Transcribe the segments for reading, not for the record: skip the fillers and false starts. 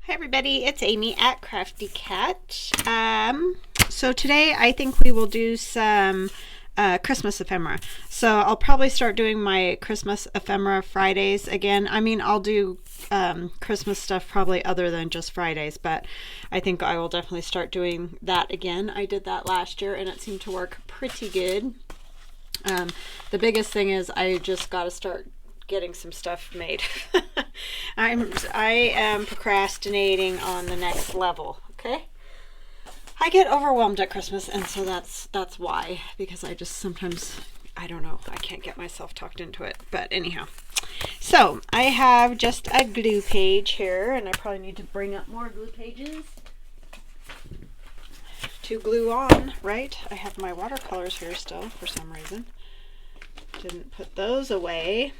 Hi everybody, it's Amy at Crafty Cat. So today I think we will do some Christmas ephemera. So I'll probably start doing my Christmas ephemera Fridays again. I mean, I'll do Christmas stuff probably other than just Fridays, but I think I will definitely start doing that again. I did that last year and it seemed to work pretty good. The biggest thing is I just got to start getting some stuff made. I am procrastinating on the next level. Okay, I get overwhelmed at Christmas, and so that's why, because I just sometimes, I don't know, I can't get myself talked into it. But anyhow, so I have just a glue page here, and I probably need to bring up more glue pages to glue on, right? I have my watercolors here still for some reason. Didn't put those away.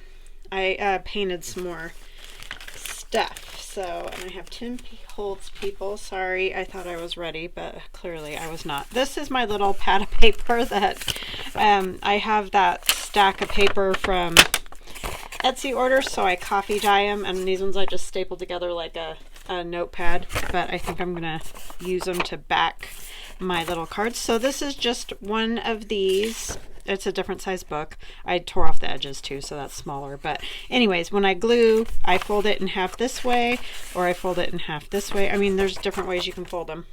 I painted some more stuff. So, and I have Tim Holtz people. Sorry, I thought I was ready, but clearly I was not. This is my little pad of paper that I have that stack of paper from Etsy orders, so I coffee dye them, and these ones I just stapled together like a notepad, but I think I'm going to use them to back my little cards. So this is just one of these. It's a different size book. I tore off the edges too, so that's smaller. But anyways, when I glue, I fold it in half this way, or I fold it in half this way. I mean, there's different ways you can fold them,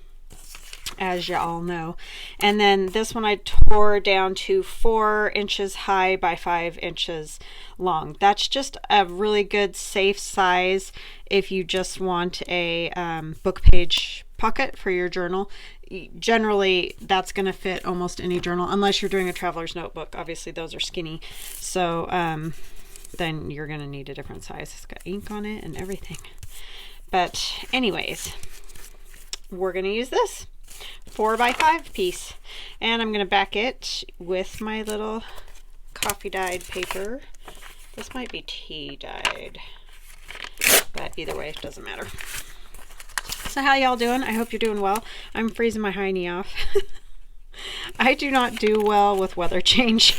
as you all know. And then this one I tore down to 4 inches high by 5 inches long. That's just a really good safe size if you just want a book page pocket for your journal. Generally that's going to fit almost any journal, unless you're doing a traveler's notebook. Obviously those are skinny, so then you're going to need a different size. It's got ink on it and everything. But anyways, we're going to use this 4 by 5 piece, and I'm going to back it with my little coffee dyed paper. This might be tea dyed, but either way, it doesn't matter. So how y'all doing? I hope you're doing well. I'm freezing my hiney off. I do not do well with weather change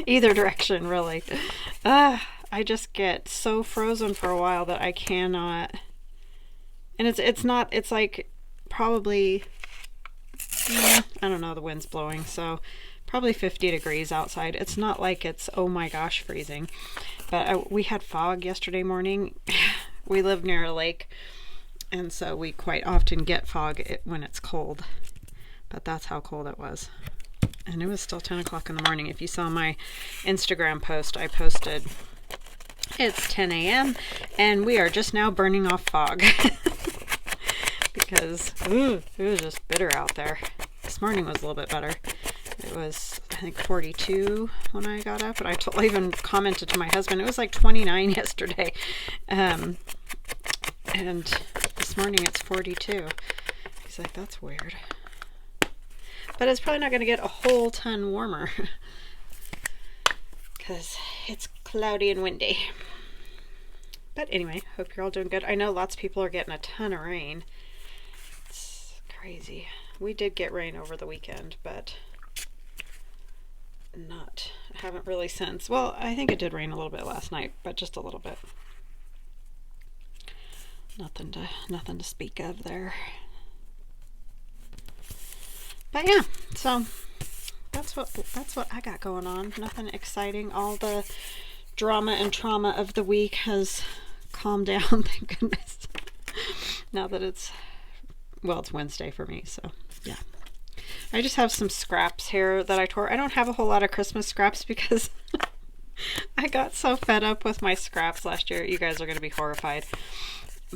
either direction, really. I just get so frozen for a while that I cannot. And it's like probably, I don't know, the wind's blowing, so probably 50 degrees outside. It's not like it's, oh my gosh, freezing. But we had fog yesterday morning. We live near a lake, and so we quite often get fog when it's cold. But that's how cold it was. And it was still 10 o'clock in the morning. If you saw my Instagram post, I posted, it's 10 a.m. and we are just now burning off fog. Because it was just bitter out there. This morning was a little bit better. It was, I think, 42 when I got up. And I even commented to my husband, it was like 29 yesterday. And this morning it's 42. He's like, that's weird. But it's probably not going to get a whole ton warmer because it's cloudy and windy. But anyway, hope you're all doing good. I know lots of people are getting a ton of rain. It's crazy. We did get rain over the weekend, but haven't really since. Well, I think it did rain a little bit last night, but just a little bit. Nothing to speak of there. But yeah, so that's what I got going on. Nothing exciting. All the drama and trauma of the week has calmed down, thank goodness. Now that it's Wednesday for me, so yeah. I just have some scraps here that I tore. I don't have a whole lot of Christmas scraps because I got so fed up with my scraps last year. You guys are going to be horrified.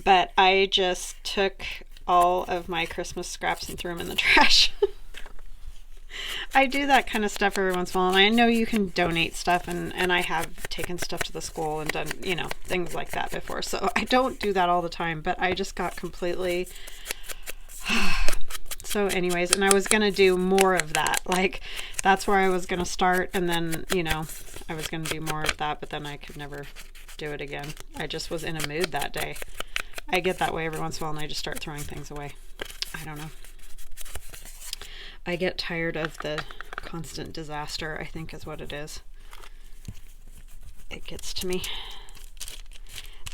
But I just took all of my Christmas scraps and threw them in the trash. I do that kind of stuff every once in a while, and I know you can donate stuff, and I have taken stuff to the school and done, things like that before. So I don't do that all the time, but I just got completely... So anyways, and I was going to do more of that. Like, that's where I was going to start, and then, I was going to do more of that, but then I could never do it again. I just was in a mood that day. I get that way every once in a while, and I just start throwing things away. I don't know. I get tired of the constant disaster, I think is what it is. It gets to me.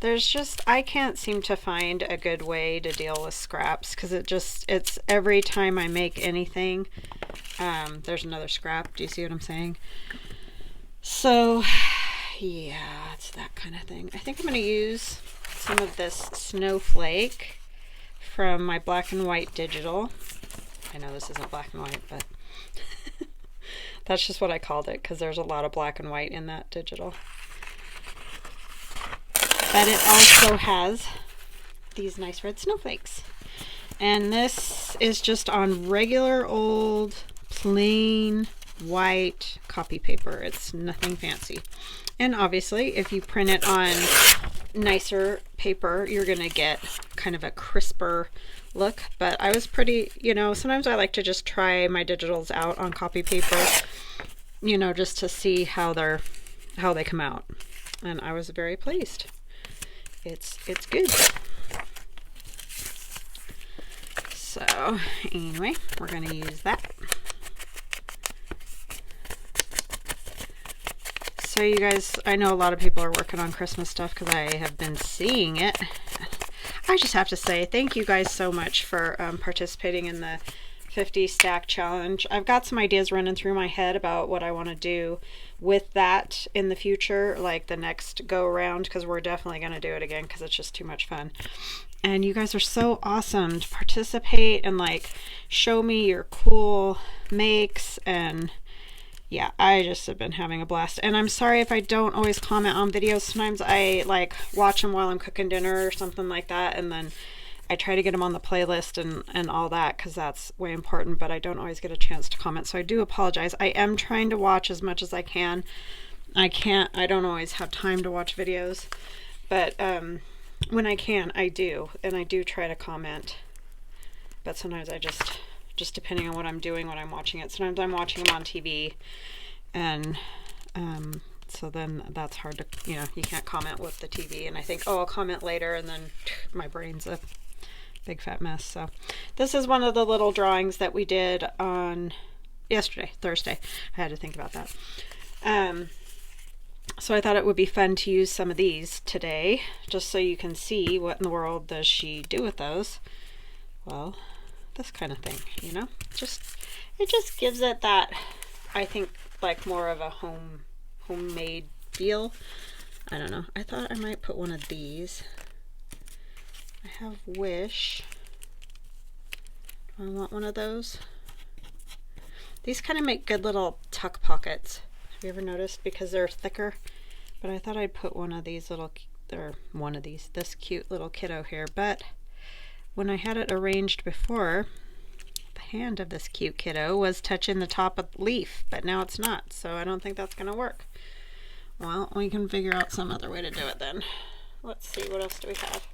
there's just, I can't seem to find a good way to deal with scraps, because it's every time I make anything, there's another scrap. Do you see what I'm saying? So yeah, it's that kind of thing. I think I'm going to use some of this snowflake from my black and white digital. I know this isn't black and white, but that's just what I called it, because there's a lot of black and white in that digital. But it also has these nice red snowflakes. And this is just on regular old plain white copy paper. It's nothing fancy. And obviously, if you print it on nicer paper, you're going to get kind of a crisper look. But I was pretty, sometimes I like to just try my digitals out on copy paper, just to see how they come out. And I was very pleased. It's good. So anyway, we're going to use that. So you guys, I know a lot of people are working on Christmas stuff because I have been seeing it. I just have to say thank you guys so much for participating in the 50 stack challenge. I've got some ideas running through my head about what I want to do with that in the future, like the next go around, because we're definitely going to do it again because it's just too much fun. And you guys are so awesome to participate and like show me your cool makes, and yeah, I just have been having a blast. And I'm sorry if I don't always comment on videos. Sometimes I like watch them while I'm cooking dinner or something like that, and then I try to get them on the playlist and all that, because that's way important, but I don't always get a chance to comment, so I do apologize. I am trying to watch as much as I can. I don't always have time to watch videos, but when I can, I do, and I do try to comment. But sometimes I just depending on what I'm doing when I'm watching it. Sometimes I'm watching them on TV, and so then that's hard to, you can't comment with the TV, and I think, oh, I'll comment later, and then my brain's a big fat mess. So this is one of the little drawings that we did on Thursday. I had to think about that. So I thought it would be fun to use some of these today, just so you can see what in the world does she do with those. Well, this kind of thing, it just gives it that, I think, like more of a homemade feel. I don't know. I thought I might put one of these. I have Wish. Do I want one of those? These kind of make good little tuck pockets. Have you ever noticed? Because they're thicker. But I thought I'd put one of these this cute little kiddo here. But when I had it arranged before, the hand of this cute kiddo was touching the top of the leaf, but now it's not. So I don't think that's going to work. Well, we can figure out some other way to do it then. Let's see, what else do we have?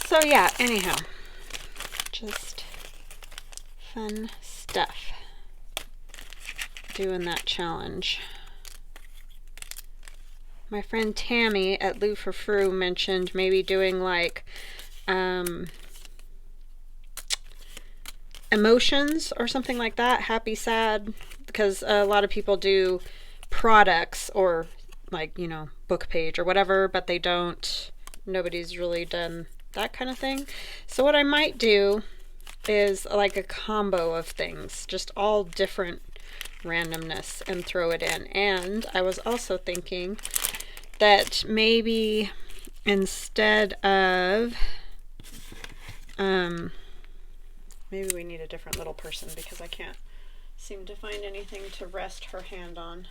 So yeah, anyhow, just fun stuff doing that challenge. My friend Tammy at Lou for Frou mentioned maybe doing like emotions or something like that, happy, sad, because a lot of people do products or like, book page or whatever, but nobody's really done that kind of thing. So what I might do is like a combo of things, just all different randomness, and throw it in. And I was also thinking that maybe instead of maybe we need a different little person, because I can't seem to find anything to rest her hand on.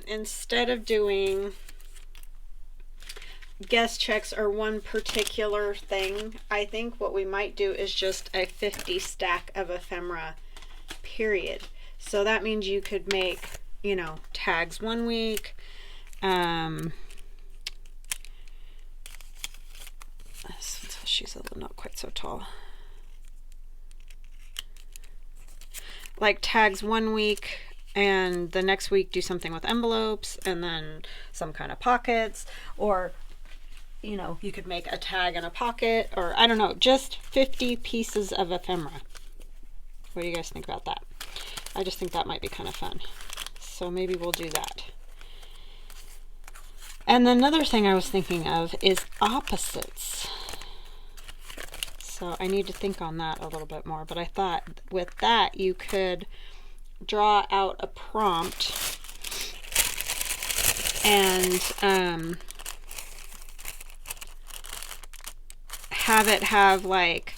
Instead of doing guest checks or one particular thing, I think what we might do is just a 50 stack of ephemera, period. So that means you could make, tags one week, she's not quite so tall. Like tags one week, and the next week do something with envelopes, and then some kind of pockets, or you could make a tag and a pocket, or I don't know, just 50 pieces of ephemera. What do you guys think about that? I just think that might be kind of fun. So maybe we'll do that. And another thing I was thinking of is opposites. So I need to think on that a little bit more. But I thought with that you could draw out a prompt and have it have like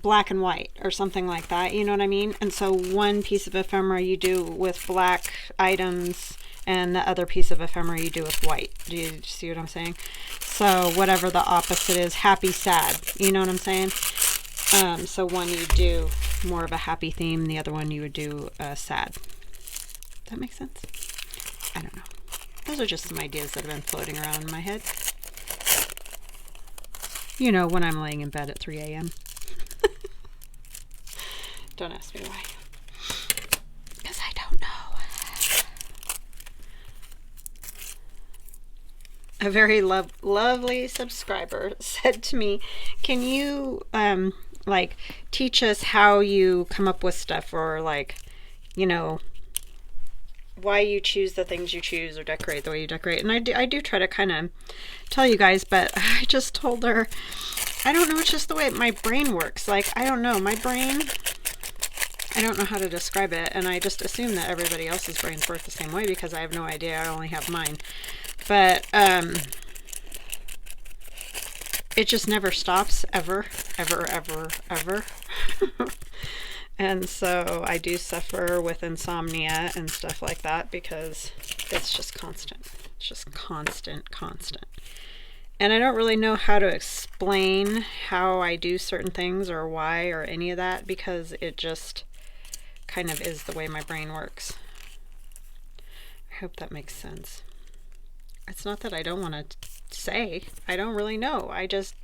black and white or something like that, you know what I mean? And so one piece of ephemera you do with black items and the other piece of ephemera you do with white. Do you see what I'm saying? So whatever the opposite is, happy, sad, you know what I'm saying? So one you do more of a happy theme, the other one you would do sad. Does that make sense? I don't know. Those are just some ideas that have been floating around in my head. You know, when I'm laying in bed at 3 a.m. Don't ask me why. Because I don't know. A very lovely subscriber said to me, can you like teach us how you come up with stuff, or like, you know, why you choose the things you choose or decorate the way you decorate. And I do try to kind of tell you guys, but I just told her, I don't know, it's just the way my brain works. Like, I don't know, my brain, I don't know how to describe it, and I just assume that everybody else's brains work the same way because I have no idea, I only have mine. But it just never stops, ever, ever, ever, ever. And so I do suffer with insomnia and stuff like that because it's just constant. It's just constant, constant. And I don't really know how to explain how I do certain things or why or any of that, because it just kind of is the way my brain works. I hope that makes sense. It's not that I don't want to say. I don't really know. I just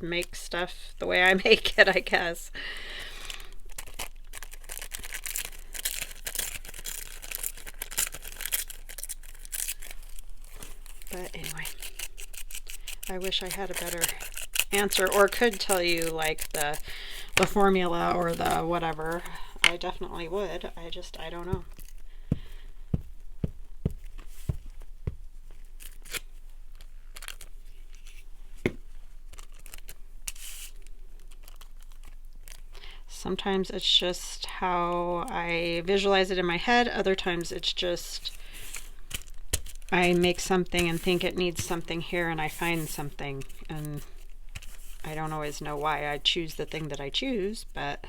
make stuff the way I make it, I guess. But anyway, I wish I had a better answer, or could tell you like the formula or the whatever. I definitely would. I don't know. Sometimes it's just how I visualize it in my head. Other times it's just I make something and think it needs something here, and I find something, and I don't always know why I choose the thing that I choose, but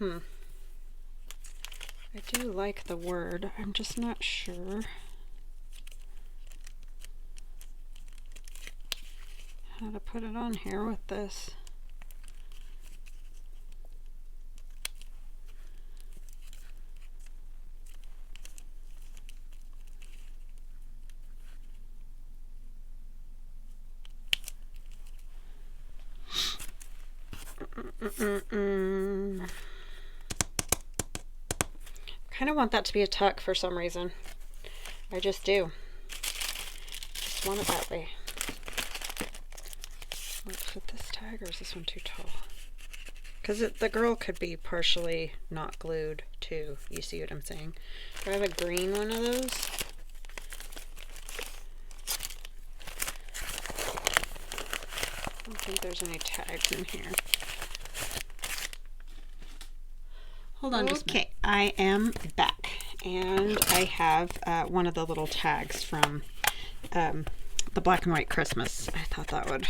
I do like the word. I'm just not sure how to put it on here with this. Kind of want that to be a tuck for some reason. I just do. Just want it that way. Let's put this tag, or is this one too tall? Because the girl could be partially not glued too. You see what I'm saying? Do I have a green one of those? I don't think there's any tags in here. Hold on just a minute. Okay, I am back, and I have one of the little tags from the Black and White Christmas. I thought that would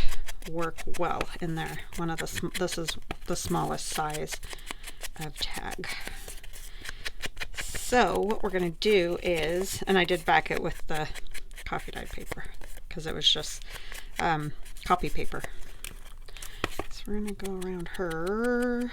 work well in there. One of the this is the smallest size of tag. So what we're going to do is, and I did back it with the coffee dyed paper because it was just copy paper. So we're going to go around her.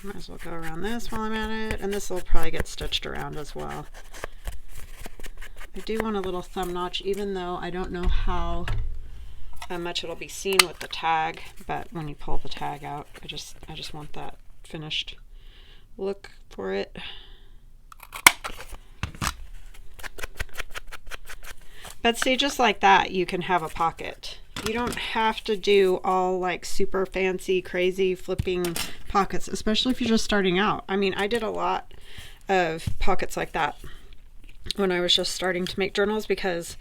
Might as well go around this while I'm at it, and this will probably get stitched around as well. I do want a little thumb notch, even though I don't know how much it'll be seen with the tag, but when you pull the tag out, I just want that finished look for it. But see, just like that, you can have a pocket. You don't have to do all like super fancy, crazy flipping pockets, especially if you're just starting out. I mean, I did a lot of pockets like that when I was just starting to make journals because,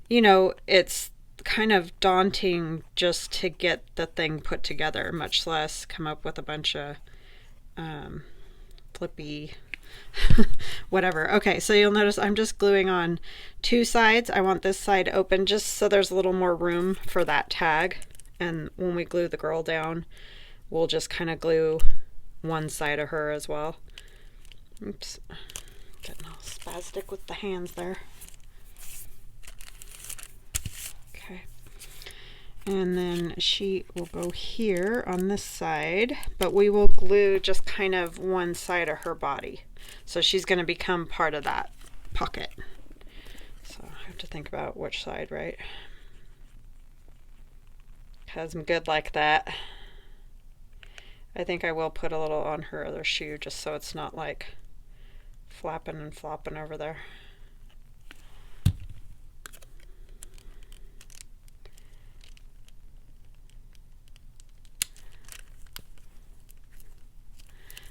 you know, it's kind of daunting just to get the thing put together, much less come up with a bunch of flippy whatever. Okay, so you'll notice I'm just gluing on two sides. I want this side open just so there's a little more room for that tag. And when we glue the girl down, we'll just kind of glue one side of her as well. Oops, getting all spastic with the hands there. Okay, and then she will go here on this side, but we will glue just kind of one side of her body. So she's going to become part of that pocket. So I have to think about which side, right? Because I'm good like that. I think I will put a little on her other shoe just so it's not like flapping and flopping over there.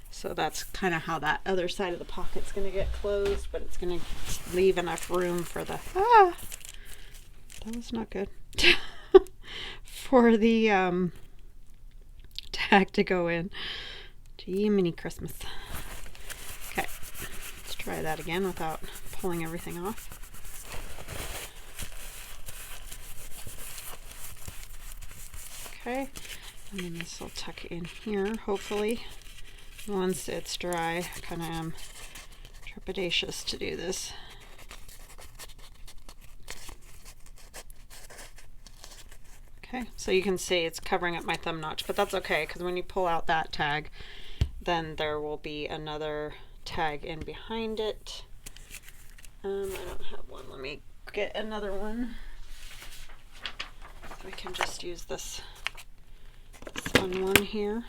So that's kind of how that other side of the pocket's going to get closed, but it's going to leave enough room for the, that was not good, for the tag to go in. Gee, mini Christmas. Okay, let's try that again without pulling everything off. Okay, and then this will tuck in here, hopefully. Once it's dry, I kind of am trepidatious to do this. Okay, so you can see it's covering up my thumb notch, but that's okay because when you pull out that tag, then there will be another tag in behind it. I don't have one. Let me get another one. We can just use this fun one here.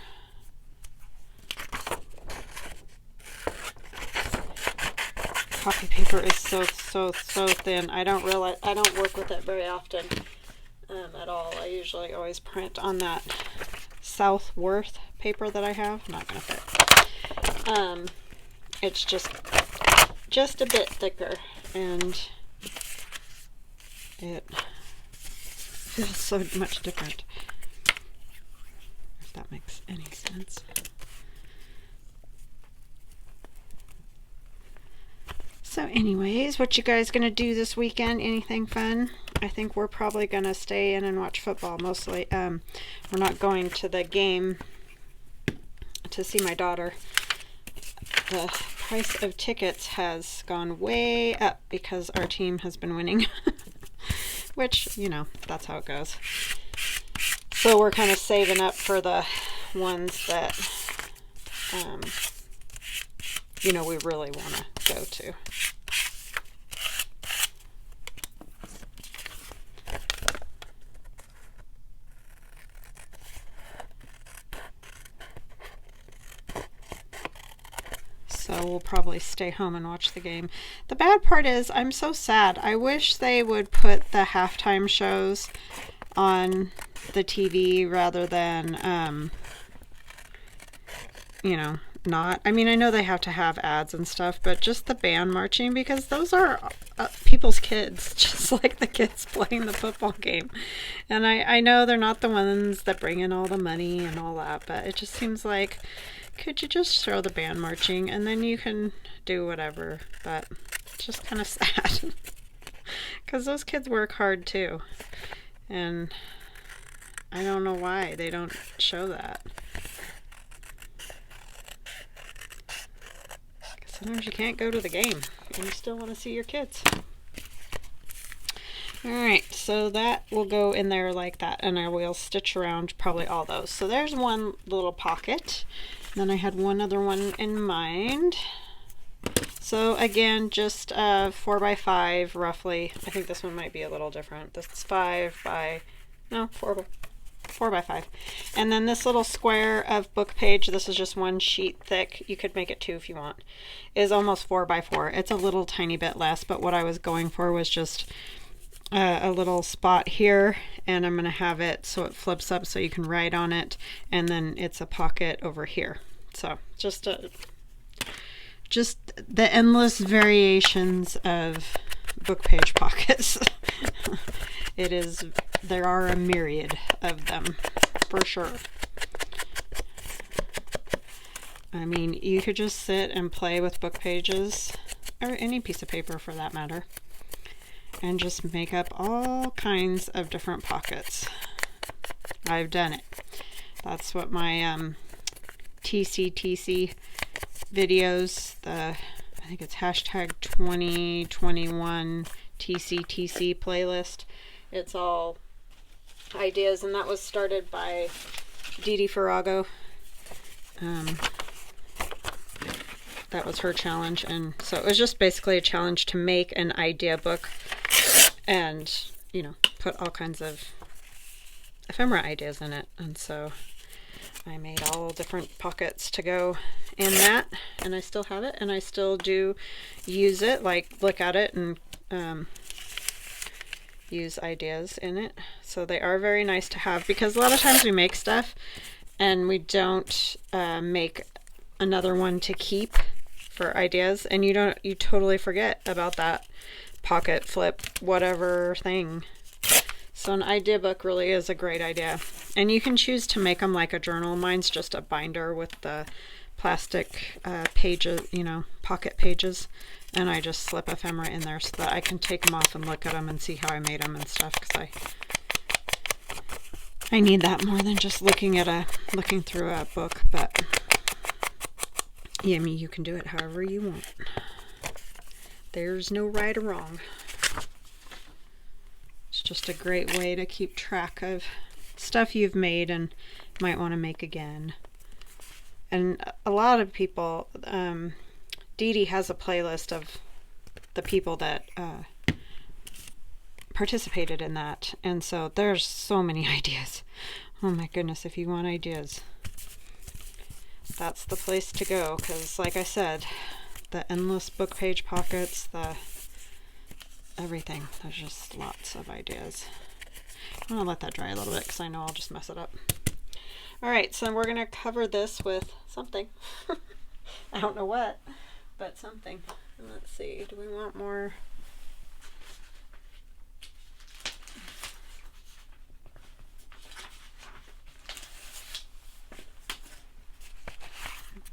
Copy paper is so thin. I don't work with it very often at all. I usually always print on that Southworth paper that I have. I'm not gonna fit. It's just a bit thicker, and it feels so much different. If that makes any sense. So anyways, what you guys gonna do this weekend? Anything fun? I think we're probably gonna stay in and watch football mostly. We're not going to the game to see my daughter. The price of tickets has gone way up because our team has been winning. Which, you know, that's how it goes. So we're kind of saving up for the ones that you know, we really want to go to. So we'll probably stay home and watch the game. The bad part is I'm so sad. I wish they would put the halftime shows on the TV rather than, you know, not. I mean, I know they have to have ads and stuff, but just the band marching, because those are people's kids, just like the kids playing the football game. And I know they're not the ones that bring in all the money and all that, but it just seems like, could you just show the band marching and then you can do whatever? But it's just kind of sad because those kids work hard too, and I don't know why they don't show that. Sometimes you can't go to the game and you still want to see your kids. Alright, so that will go in there like that, and I will stitch around probably all those. So there's one little pocket. Then I had one other one in mind. So again, just 4x5 roughly. I think this one might be a little different. This is 4x5. And then this little square of book page, this is just one sheet thick. You could make it 2 if you want, is almost 4x4. It's a little tiny bit less, but what I was going for was just a little spot here, and I'm going to have it so it flips up so you can write on it, and then it's a pocket over here. So just the endless variations of book page pockets. There are a myriad of them for sure. I mean, you could just sit and play with book pages, or any piece of paper for that matter, and just make up all kinds of different pockets. I've done it. That's what my TCTC videos, I think it's hashtag 2021 TCTC playlist. It's all ideas, and that was started by Dee Farrago. That was her challenge, and so it was just basically a challenge to make an idea book and, you know, put all kinds of ephemera ideas in it. And so I made all different pockets to go in that, and I still have it, and I still do use it, like look at it and use ideas in it. So they are very nice to have, because a lot of times we make stuff and we don't make another one to keep for ideas, and you totally forget about that pocket flip whatever thing. So an idea book really is a great idea, and you can choose to make them like a journal. Mine's just a binder with the plastic pages, you know, pocket pages, and I just slip ephemera in there so that I can take them off and look at them and see how I made them and stuff, because I need that more than just looking through a book. But yeah, I mean, you can do it however you want. There's no right or wrong. It's just a great way to keep track of stuff you've made and might want to make again. And a lot of people, Dee Dee has a playlist of the people that participated in that, and so there's so many ideas. Oh my goodness, if you want ideas, that's the place to go, because like I said, the endless book page pockets, everything, there's just lots of ideas. I'm gonna let that dry a little bit because I know I'll just mess it up. Alright, so we're gonna cover this with something. I don't know what, but something. Let's see, do we want more?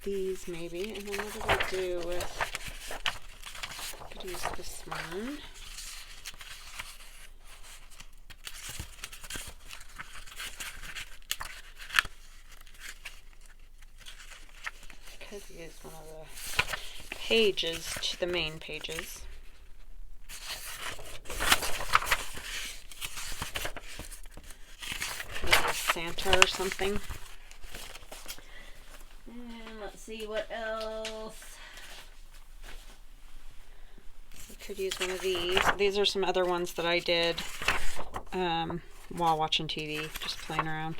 These maybe, and then what do we do with, I could use this one. I could use one of the pages to the main pages. Maybe a Santa or something. And let's see what else. We could use one of these. These are some other ones that I did while watching TV, just playing around.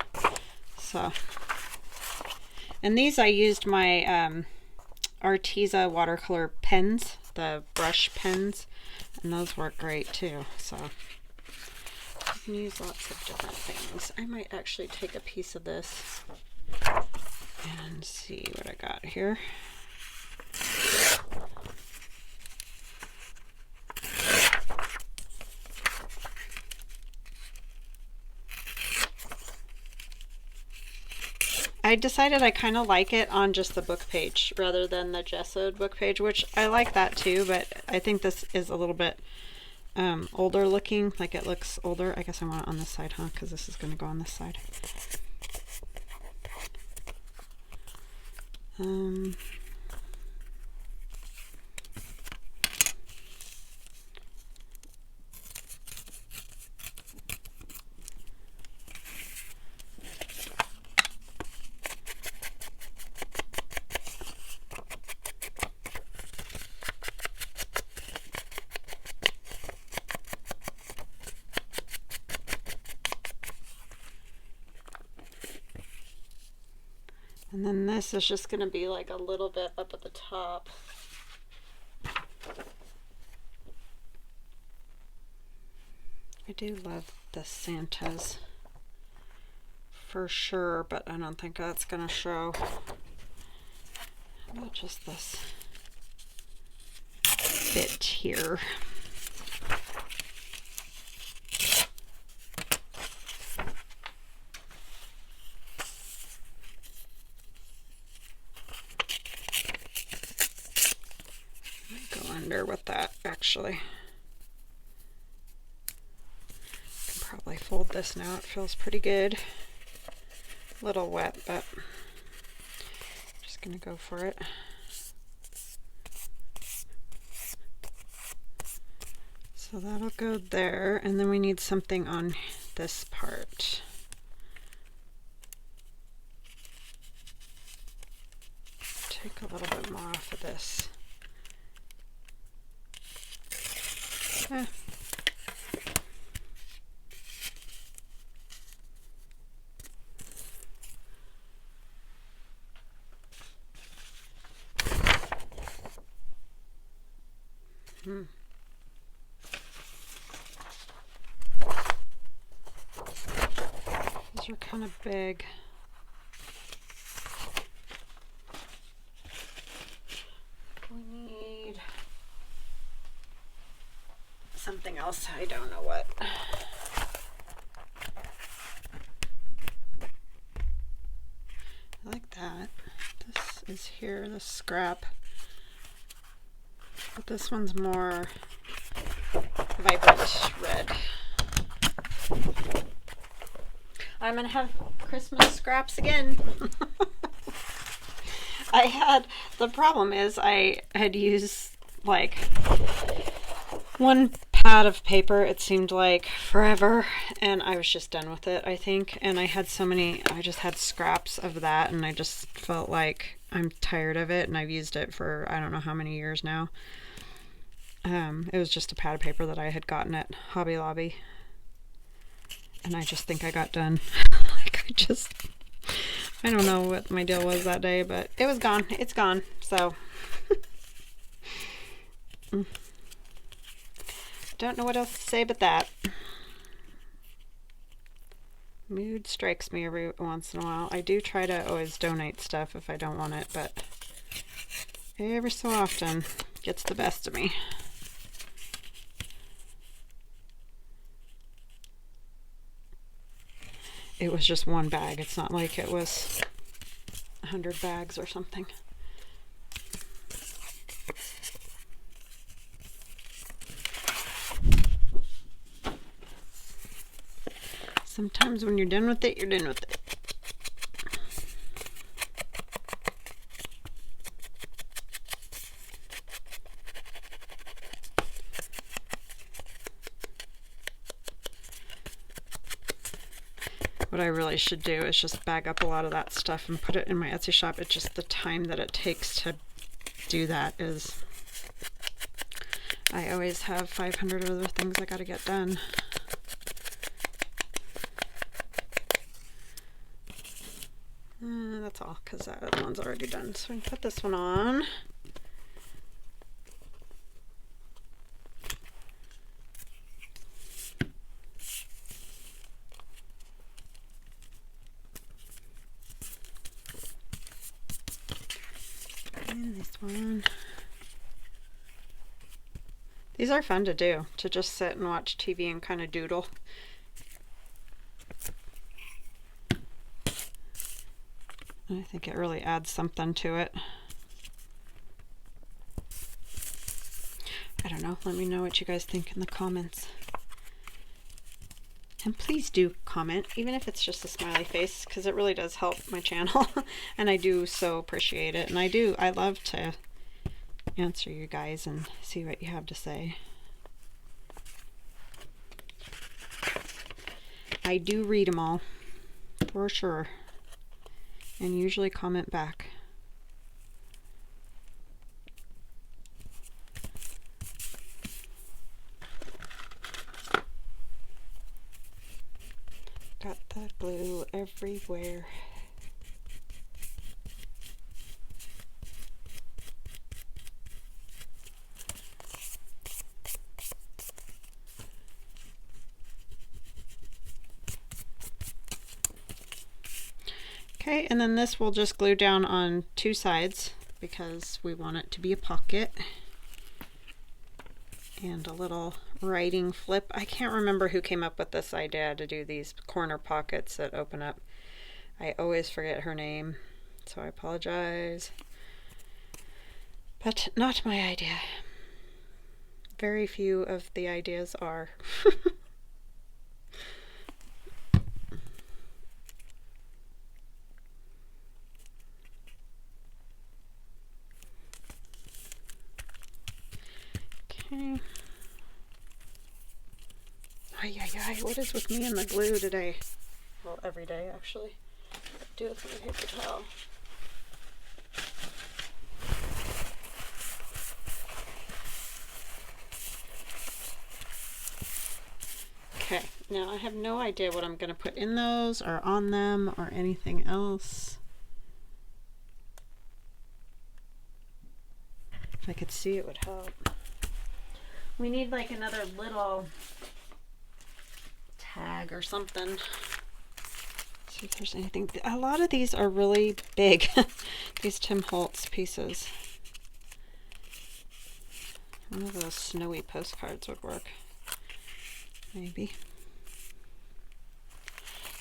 So, and these I used my Arteza watercolor pens, the brush pens, and those work great too. So you can use lots of different things. I might actually take a piece of this and see what I got here. I decided I kind of like it on just the book page rather than the gessoed book page, which I like that too, but I think this is a little bit older looking, like it looks older. I guess I want it on this side, huh? Because this is going to go on this side. And then this is just going to be like a little bit up at the top. I do love the Santas for sure, but I don't think that's going to show. How about just this bit here? With that actually. I can probably fold this now. It feels pretty good. A little wet, but I'm just gonna go for it. So that'll go there, and then we need something on this part. Take a little bit more off of this. Eh. These are kind of big. We need something else. I don't know what. I like that. This is here, the scrap. But this one's more vibrant red. I'm gonna have Christmas scraps again. The problem is I had used like one pad of paper, it seemed like forever, and I was just done with it, I think. And I had so many, I just had scraps of that, and I just felt like I'm tired of it, and I've used it for I don't know how many years now. It was just a pad of paper that I had gotten at Hobby Lobby, and I just think I got done. Like I don't know what my deal was that day, but it was gone. It's gone. So don't know what else to say but that. Mood strikes me every once in a while. I do try to always donate stuff if I don't want it, but every so often gets the best of me. It was just one bag. It's not like it was 100 bags or something. Sometimes when you're done with it, you're done with it. What I really should do is just bag up a lot of that stuff and put it in my Etsy shop. It's just the time that it takes to do that is... I always have 500 other things I gotta get done. That's all, because that other one's already done. So we can put this one on. And this one. These are fun to do, to just sit and watch TV and kind of doodle. I think it really adds something to it. I don't know. Let me know what you guys think in the comments. And please do comment, even if it's just a smiley face, because it really does help my channel. And I do so appreciate it. And I love to answer you guys and see what you have to say. I do read them all, for sure. And usually comment back. Got that glue everywhere. Okay, and then this we'll just glue down on 2 sides because we want it to be a pocket. And a little writing flip. I can't remember who came up with this idea to do these corner pockets that open up. I always forget her name, so I apologize. But not my idea. Very few of the ideas are. Okay. Ay, ay, ay, what is with me and the glue today? Well, every day actually. Do it with my paper towel. Okay, now I have no idea what I'm going to put in those or on them or anything else. If I could see, it would help. We need like another little tag or something. See if there's anything. A lot of these are really big. These Tim Holtz pieces. One of those snowy postcards would work. Maybe.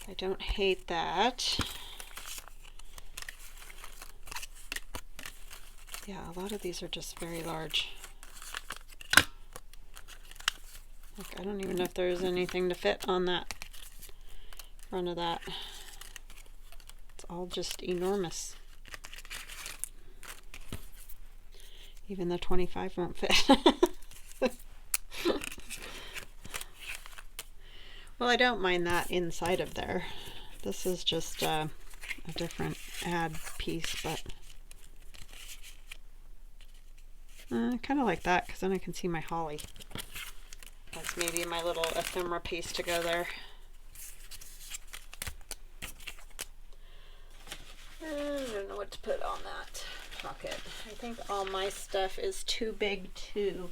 I don't hate that. Yeah, a lot of these are just very large. Like, I don't even know if there's anything to fit on that front of that. It's all just enormous. Even the 25 won't fit. Well, I don't mind that inside of there. This is just a different ad piece, but I kind of like that because then I can see my holly. That's maybe my little ephemera piece to go there. I don't know what to put on that pocket. I think all my stuff is too big too.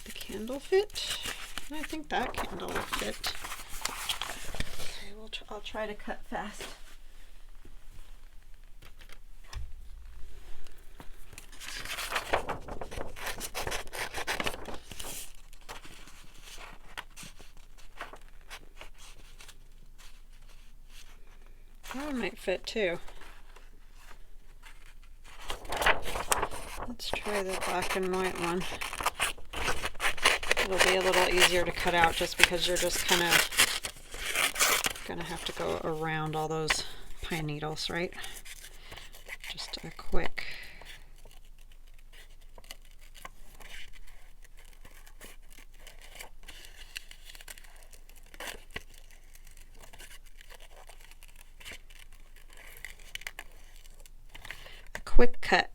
The candle fit? I think that candle will fit. Okay, I'll try to cut fast. That one might fit too. Let's try the black and white one. It'll be a little easier to cut out just because you're just kind of gonna have to go around all those pine needles, right? Just a quick cut.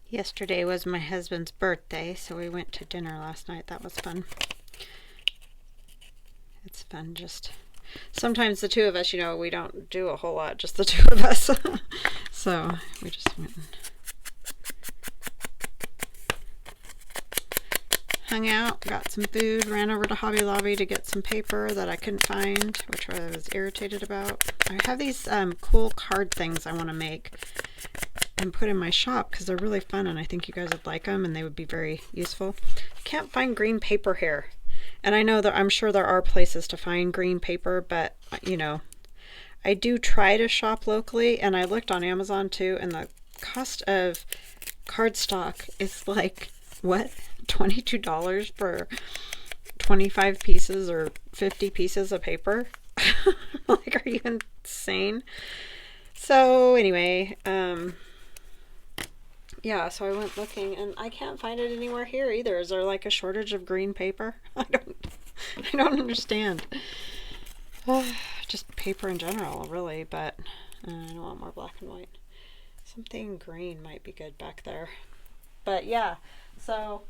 Yesterday was my husband's birthday, so we went to dinner last night. That was fun. It's fun just... Sometimes the two of us, you know, we don't do a whole lot, just the two of us. So we just went and hung out, got some food, ran over to Hobby Lobby to get some paper that I couldn't find, which I was irritated about. I have these cool card things I want to make and put in my shop because they're really fun and I think you guys would like them and they would be very useful. I can't find green paper here. And I know that I'm sure there are places to find green paper, but you know, I do try to shop locally, and I looked on Amazon too, and the cost of cardstock is like, what? $22 for 25 pieces or 50 pieces of paper? Like, are you insane? So anyway, yeah, so I went looking and I can't find it anywhere here either. Is there like a shortage of green paper? I don't understand. Just paper in general, really, but I don't want more black and white. Something green might be good back there. But yeah, so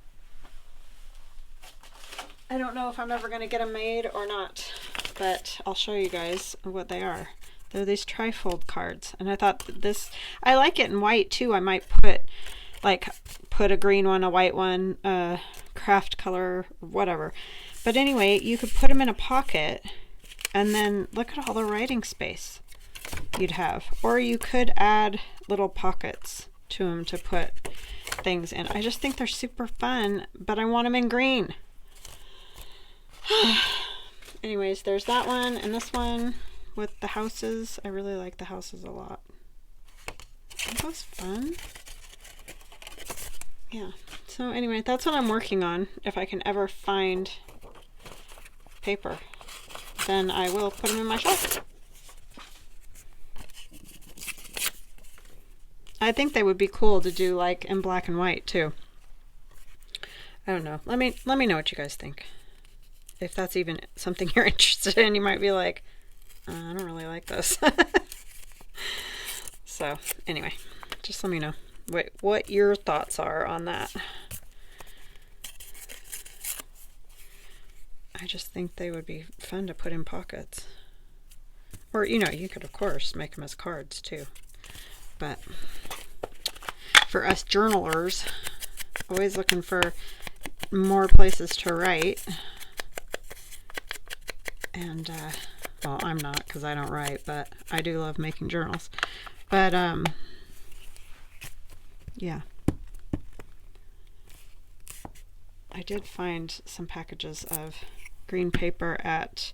I don't know if I'm ever going to get them made or not, but I'll show you guys what they are. They're these trifold cards, and I thought this, I like it in white too. I might put a green one, a white one, craft color, whatever. But anyway, you could put them in a pocket, and then look at all the writing space you'd have. Or you could add little pockets to them to put things in. I just think they're super fun, but I want them in green. Anyways, there's that one and this one with the houses. I really like the houses a lot. Aren't those fun? Yeah. So anyway, that's what I'm working on. If I can ever find paper, then I will put them in my shelf. I think they would be cool to do like in black and white too. I don't know. Let me know what you guys think. If that's even something you're interested in, you might be like, I don't really like this. So anyway, just let me know what your thoughts are on that. I just think they would be fun to put in pockets. Or, you know, you could of course make them as cards too. But for us journalers, always looking for more places to write. And, well, I'm not because I don't write, but I do love making journals. But, yeah. I did find some packages of green paper at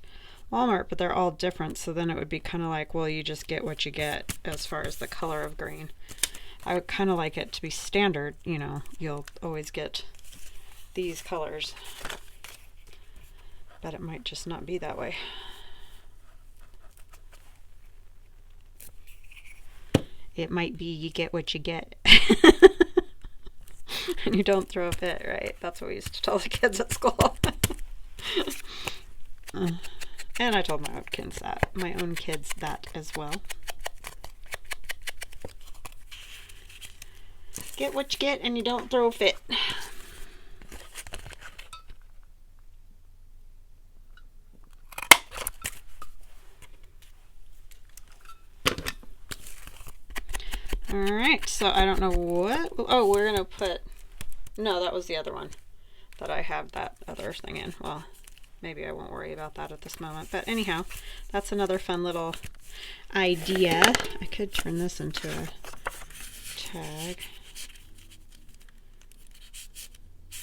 Walmart, but they're all different, so then it would be kind of like, well, you just get what you get as far as the color of green. I would kind of like it to be standard, you know, you'll always get these colors, but it might just not be that way. It might be you get what you get. And you don't throw a fit, right? That's what we used to tell the kids at school. And I told my own kids that as well. Get what you get and you don't throw a fit. Alright, so I don't know what... Oh, we're going to put... No, that was the other one that I have that other thing in. Well, maybe I won't worry about that at this moment. But anyhow, that's another fun little idea. I could turn this into a tag.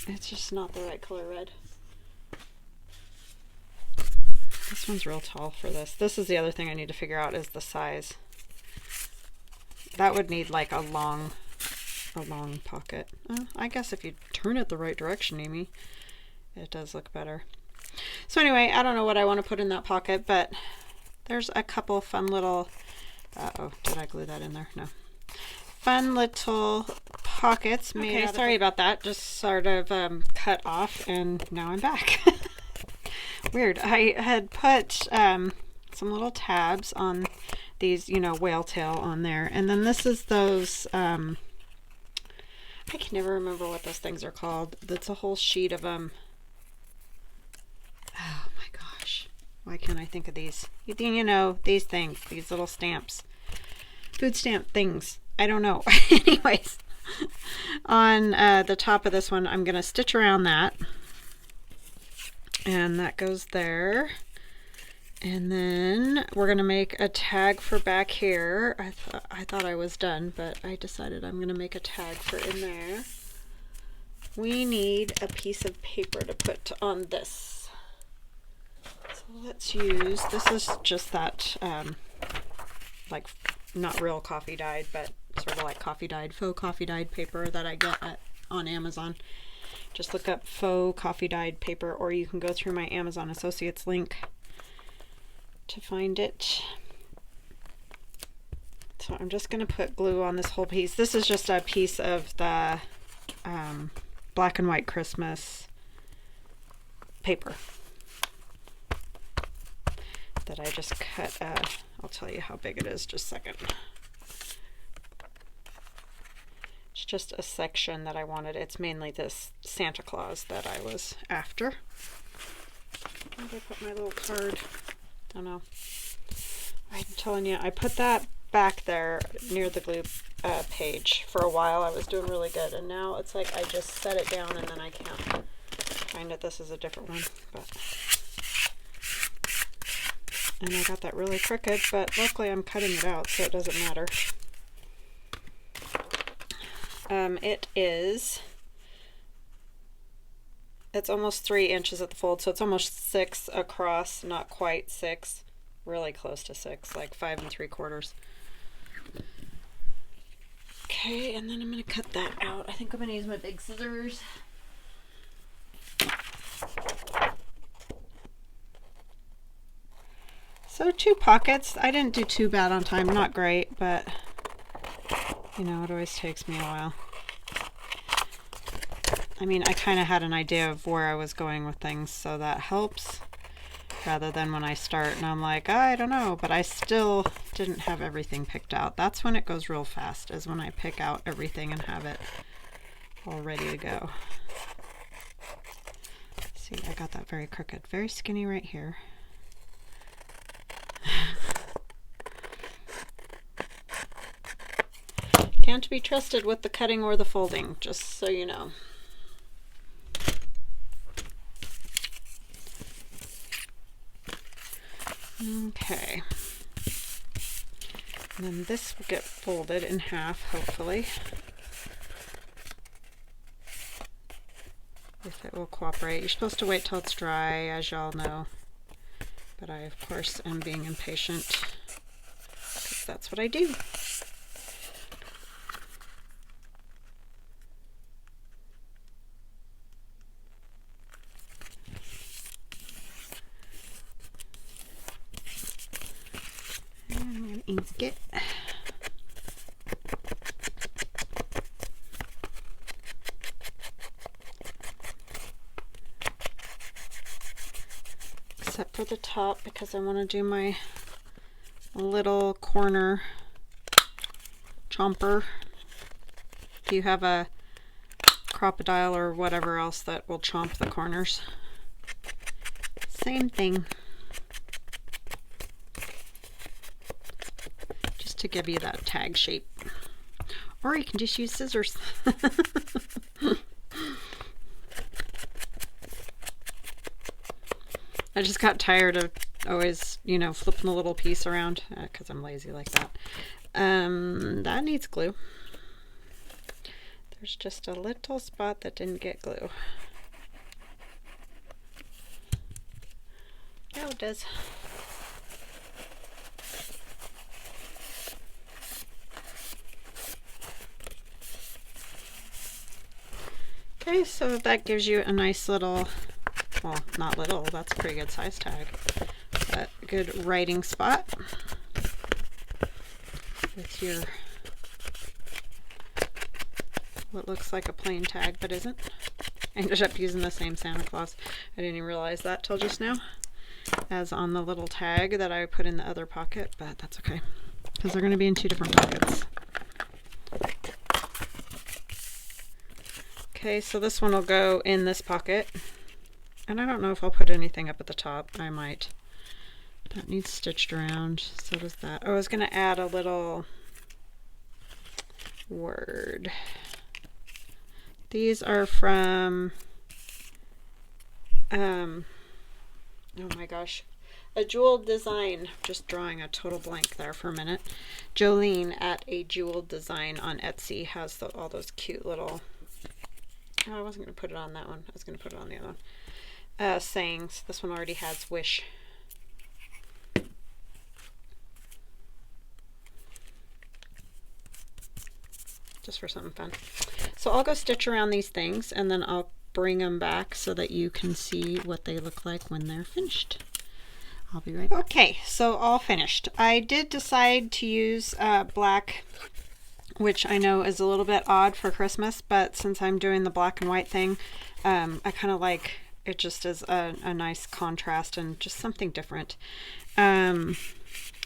It's just not the right color red. This one's real tall for this. This is the other thing I need to figure out is the size. That would need like a long pocket. I guess if you turn it the right direction, Amy, it does look better. So anyway, I don't know what I want to put in that pocket, but there's a couple fun little, uh-oh, did I glue that in there? No. Fun little pockets made. Okay, sorry about that. Just sort of cut off, and now I'm back. Weird. I had put some little tabs on these, you know, whale tail on there, and then this is those. I can never remember what those things are called. That's a whole sheet of them. Oh my gosh. Why can't I think of these? You know, these things, these little stamps. Food stamp things. I don't know. Anyways, on the top of this one, I'm going to stitch around that. And that goes there. And then we're going to make a tag for back here. I thought I was done, but I decided I'm going to make a tag for in there. We need a piece of paper to put on this. So let's use, this is just that, like, not real coffee dyed, but sort of like coffee dyed, faux coffee dyed paper that I get on Amazon. Just look up faux coffee dyed paper, or you can go through my Amazon Associates link to find it. So I'm just going to put glue on this whole piece. This is just a piece of the black and white Christmas paper that I just cut. I'll tell you how big it is just a second. It's just a section that I wanted. It's mainly this Santa Claus that I was after. Where did I put my little card? Don't know. I'm telling you, I put that back there near the glue page for a while. I was doing really good, and now it's like I just set it down and then I can't find it. This is a different one, but and I got that really crooked, but luckily I'm cutting it out, so it doesn't matter. It's almost 3 inches at the fold, so it's almost 6 across, not quite 6, really close to 6, like 5 3/4. Okay, and then I'm going to cut that out. I think I'm going to use my big scissors. So 2 pockets. I didn't do too bad on time, not great, but you know, it always takes me a while. I mean, I kind of had an idea of where I was going with things, so that helps, rather than when I start and I'm like, I don't know, but I still didn't have everything picked out. That's when it goes real fast, is when I pick out everything and have it all ready to go. See, I got that very crooked, very skinny right here. Can't be trusted with the cutting or the folding, just so you know. Okay. And then this will get folded in half, hopefully. If it will cooperate. You're supposed to wait till it's dry, as y'all know. But I, of course, am being impatient, because that's what I do. Ink it. Except for the top, because I want to do my little corner chomper. If you have a crocodile or whatever else that will chomp the corners, same thing. To give you that tag shape, or you can just use scissors. I just got tired of always, you know, flipping the little piece around because I'm lazy like that. That needs glue. There's just a little spot that didn't get glue. Oh, it does. Okay, so that gives you a nice little, well, not little, that's a pretty good size tag, but a good writing spot with your, what looks like a plain tag but isn't. I ended up using the same Santa Claus. I didn't even realize that till just now, as on the little tag that I put in the other pocket, but that's okay, because they're going to be in 2 different pockets. Okay, so this one will go in this pocket, and I don't know if I'll put anything up at the top. I might. That needs stitched around, so does that. Oh, I was going to add a little word. These are from, oh my gosh, A Jeweled Design. Just drawing a total blank there for a minute. Jolene at A Jeweled Design on Etsy has all those cute little, oh, I wasn't going to put it on that one. I was going to put it on the other one. Sayings. This one already has wish. Just for something fun. So I'll go stitch around these things, and then I'll bring them back so that you can see what they look like when they're finished. I'll be right back. Okay, so all finished. I did decide to use black, which I know is a little bit odd for Christmas, but since I'm doing the black and white thing, I kind of like it. Just as a nice contrast and just something different.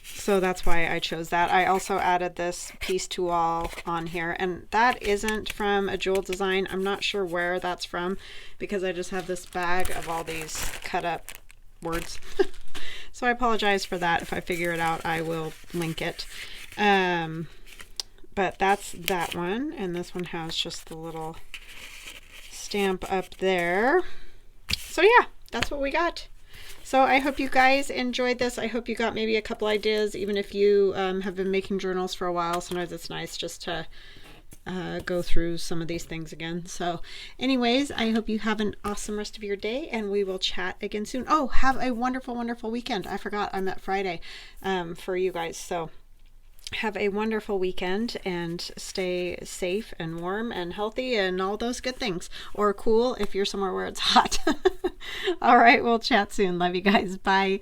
So that's why I chose that. I also added this piece to wall on here, and that isn't from a jewel design. I'm not sure where that's from because I just have this bag of all these cut up words. So I apologize for that. If I figure it out, I will link it. But that's that one, and this one has just the little stamp up there. So yeah, that's what we got. So I hope you guys enjoyed this. I hope you got maybe a couple ideas, even if you have been making journals for a while. Sometimes it's nice just to go through some of these things again. So anyways, I hope you have an awesome rest of your day, and we will chat again soon. Oh, have a wonderful, wonderful weekend. I forgot I'm at Friday for you guys. So have a wonderful weekend and stay safe and warm and healthy and all those good things. Or cool if you're somewhere where it's hot. All right, we'll chat soon. Love you guys. Bye.